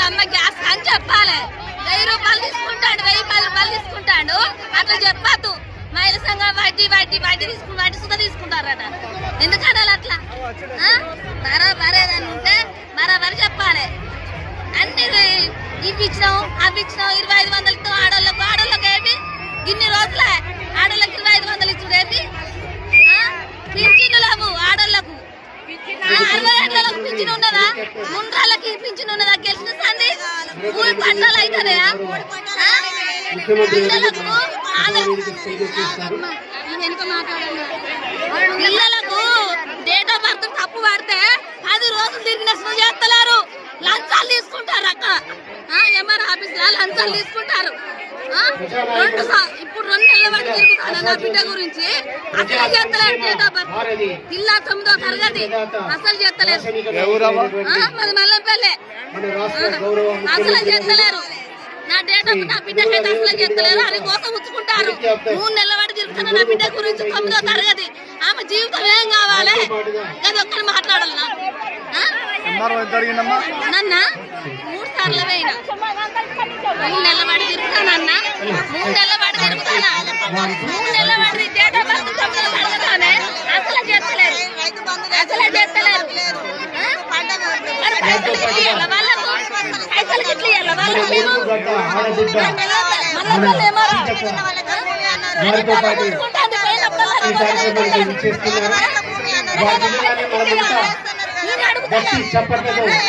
అమ్మ గ్యాస్ అని చెప్పాలి. 1000 రూపాయలు తీసుకుంటాడు, 1000 రూపాయలు తీసుకుంటాడు, అట్లా చెప్పద్దు. మహిళా సంఘం వడ్డీ సుధా తీసుకుంటారట. ఎందుకన్నా అట్లా బరాబర్ ఏదైనా ఉంటే బరాబర్ చెప్పాలి. అన్ని ఇవి ఇచ్చినావు అవి ఇచ్చినావు. 2500 ఆడోళ్ళకి ఏమి ఇన్ని రోజులే ఆడోళ్ళకి 2500 ఇచ్చుడేమి. పింఛన్లు లేవు ఆడోళ్ళకు. 60 ఏళ్ళకు పింఛన్ ఉన్నదా? ముండ్రాళ్ళకి పింఛన్ ఉన్నదా? గెలిచిన సంది కూలి పంటలు అయితేనేయా? పిల్లలకు డేట్ ఆఫ్ బర్త్ తప్పు పడితే 10 రోజులు తిరిగినట్టు చేస్తలేరు. లంచాలు తీసుకుంటారు. అక్కడ ఎంఆర్ ఆఫీస్ లో లంచాలు తీసుకుంటారు. ఇప్పుడు 2 నెలల బట్టి తిరుగుతాను నా బిడ్డ గురించి. అసలు చేస్తలేరు. డేట్ ఆఫ్ బర్త్ పిల్ల 9వ తరగతి అసలు చేస్తలేరు. మాది మల్లంపల్లె. అసలు చేస్తలేరు. నా డేట్ ఆఫ్ నా బిడ్డకైతే అసలు చేస్తలేరు. అది కోసం ఉంచుకుంటారు. 3 నెలల బట్టి తిరుగుతాను నా బిడ్డ గురించి. 9వ తరగతి. ఆమె జీవితం ఏం కావాలి? అది ఒక్కరు మాట్లాడాలి. నన్న 3 సార్లు పోయినా. 3 నెలల బట్టి తిరుగుతానన్నా. 3 నెలల బట్టి తిరుగుతానా. 3 నెలల బట్టి డేట్ ఆఫ్ బర్త్ 9వ తరగతిలోనే అసలు చేస్తలేరు. అసలు చేస్తలేరు. పైసలు గిట్లు ఇవ్వాలి వాళ్ళకి. చెప్పండి.